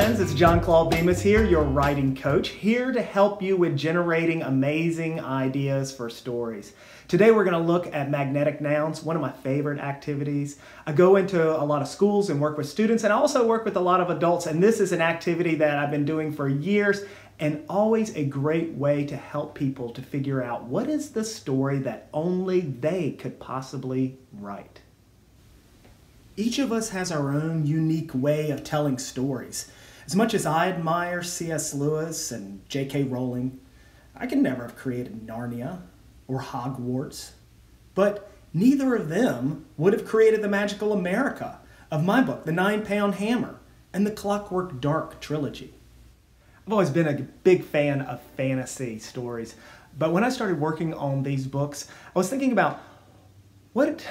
friends, it's John Claude Bemis here, your writing coach, here to help you with generating amazing ideas for stories. Today we're going to look at magnetic nouns, one of my favorite activities. I go into a lot of schools and work with students, and I also work with a lot of adults, and this is an activity that I've been doing for years and always a great way to help people to figure out what is the story that only they could possibly write. Each of us has our own unique way of telling stories. As much as I admire C.S. Lewis and J.K. Rowling, I could never have created Narnia or Hogwarts. But neither of them would have created the magical America of my book, The 9-Pound Hammer, and the Clockwork Dark trilogy. I've always been a big fan of fantasy stories, but when I started working on these books, I was thinking about what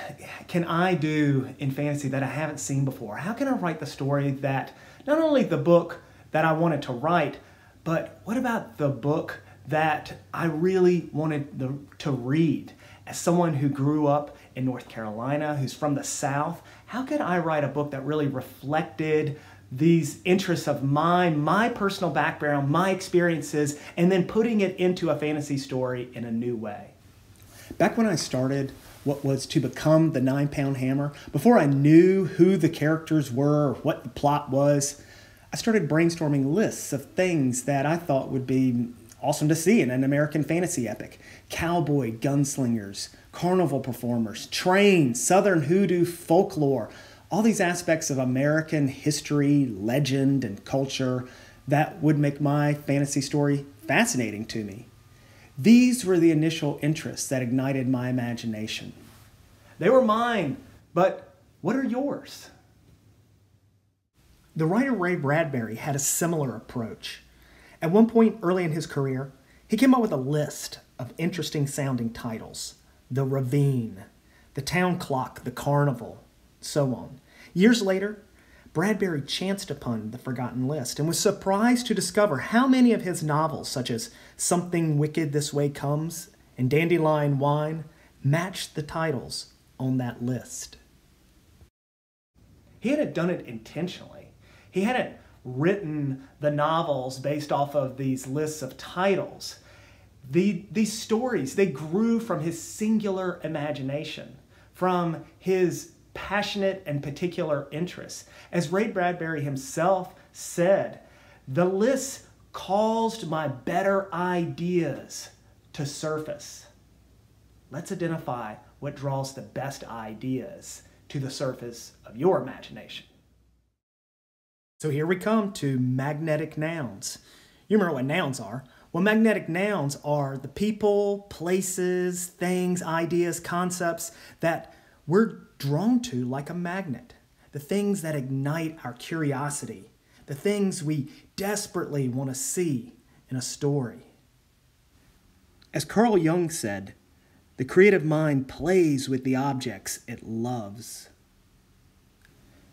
can I do in fantasy that I haven't seen before? How can I write the story that, not only the book that I wanted to write, but what about the book that I really wanted to read? As someone who grew up in North Carolina, who's from the South, how could I write a book that really reflected these interests of mine, my personal background, my experiences, and then putting it into a fantasy story in a new way? Back when I started what was to become the 9-Pound Hammer, before I knew who the characters were or what the plot was, I started brainstorming lists of things that I thought would be awesome to see in an American fantasy epic. Cowboy gunslingers, carnival performers, trains, southern hoodoo folklore, all these aspects of American history, legend, and culture that would make my fantasy story fascinating to me. These were the initial interests that ignited my imagination. They were mine, but what are yours? The writer Ray Bradbury had a similar approach. At one point early in his career, he came up with a list of interesting sounding titles. The Ravine, the Town Clock, the Carnival, so on. Years later, Bradbury chanced upon the forgotten list and was surprised to discover how many of his novels, such as Something Wicked This Way Comes and Dandelion Wine, matched the titles on that list. He hadn't done it intentionally. He hadn't written the novels based off of these lists of titles. These stories, they grew from his singular imagination, from his passionate and particular interests. As Ray Bradbury himself said, the list caused my better ideas to surface. Let's identify what draws the best ideas to the surface of your imagination. So here we come to magnetic nouns. You remember what nouns are? Well, magnetic nouns are the people, places, things, ideas, concepts that we're drawn to like a magnet. The things that ignite our curiosity. The things we desperately want to see in a story. As Carl Jung said, the creative mind plays with the objects it loves.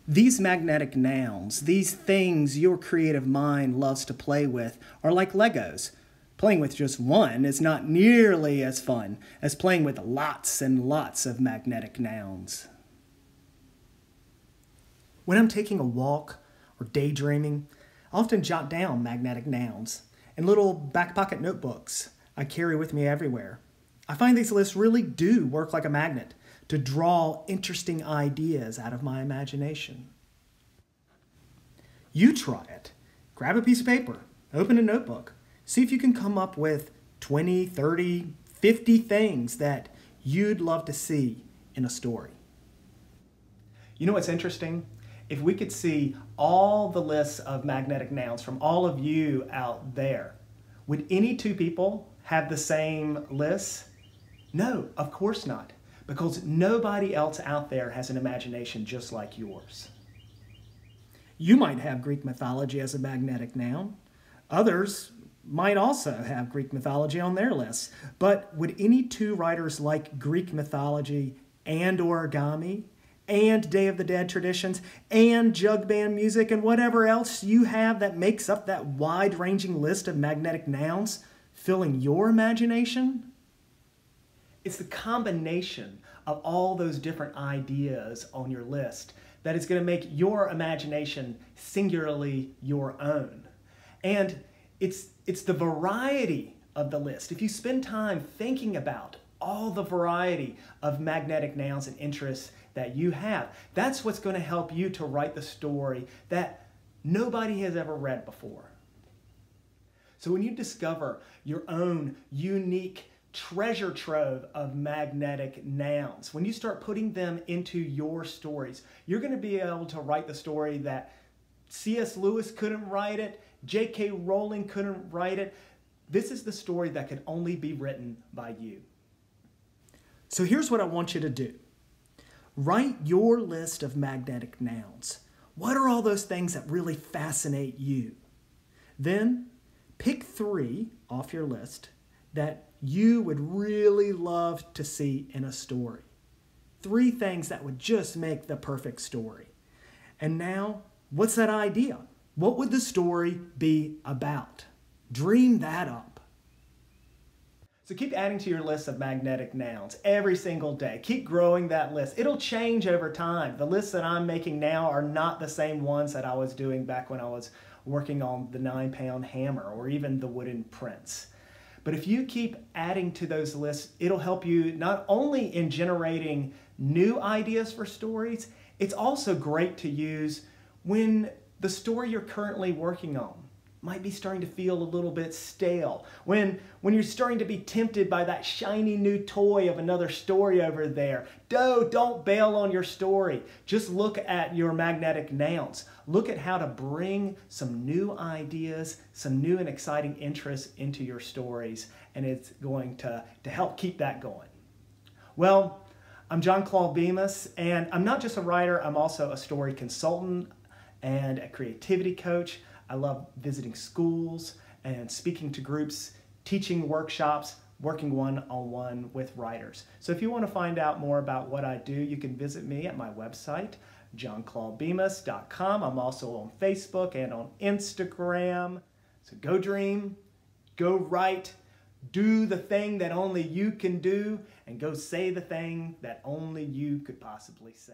These magnetic nouns, these things your creative mind loves to play with, are like Legos. Playing with just one is not nearly as fun as playing with lots and lots of magnetic nouns. When I'm taking a walk or daydreaming, I often jot down magnetic nouns in little back pocket notebooks I carry with me everywhere. I find these lists really do work like a magnet to draw interesting ideas out of my imagination. You try it. Grab a piece of paper, open a notebook, see if you can come up with 20, 30, 50 things that you'd love to see in a story. You know what's interesting? If we could see all the lists of magnetic nouns from all of you out there, would any two people have the same lists? No, of course not, because nobody else out there has an imagination just like yours. You might have Greek mythology as a magnetic noun. Others might also have Greek mythology on their lists. But would any two writers like Greek mythology and origami and Day of the Dead traditions and jug band music and whatever else you have that makes up that wide-ranging list of magnetic nouns filling your imagination? It's the combination of all those different ideas on your list that is going to make your imagination singularly your own. And it's the variety of the list. If you spend time thinking about all the variety of magnetic nouns and interests that you have, that's what's going to help you to write the story that nobody has ever read before. So when you discover your own unique treasure trove of magnetic nouns, when you start putting them into your stories, you're going to be able to write the story that C.S. Lewis couldn't write it, J.K. Rowling couldn't write it. This is the story that could only be written by you. So here's what I want you to do. Write your list of magnetic nouns. What are all those things that really fascinate you? Then pick 3 off your list that you would really love to see in a story. 3 things that would just make the perfect story. And now, what's that idea? What would the story be about? Dream that up. So keep adding to your list of magnetic nouns every single day. Keep growing that list. It'll change over time. The lists that I'm making now are not the same ones that I was doing back when I was working on the 9-pound hammer or even the wooden prince. But if you keep adding to those lists, it'll help you not only in generating new ideas for stories, it's also great to use when the story you're currently working on might be starting to feel a little bit stale. When you're starting to be tempted by that shiny new toy of another story over there. Don't bail on your story. Just look at your magnetic nouns. Look at how to bring some new ideas, some new and exciting interests into your stories, and it's going to help keep that going. Well, I'm John Claude Bemis, and I'm not just a writer, I'm also a story consultant and a creativity coach. I love visiting schools and speaking to groups, teaching workshops, working one-on-one with writers. So if you want to find out more about what I do, you can visit me at my website, johnclaudebemis.com. I'm also on Facebook and on Instagram. So go dream, go write, do the thing that only you can do, and go say the thing that only you could possibly say.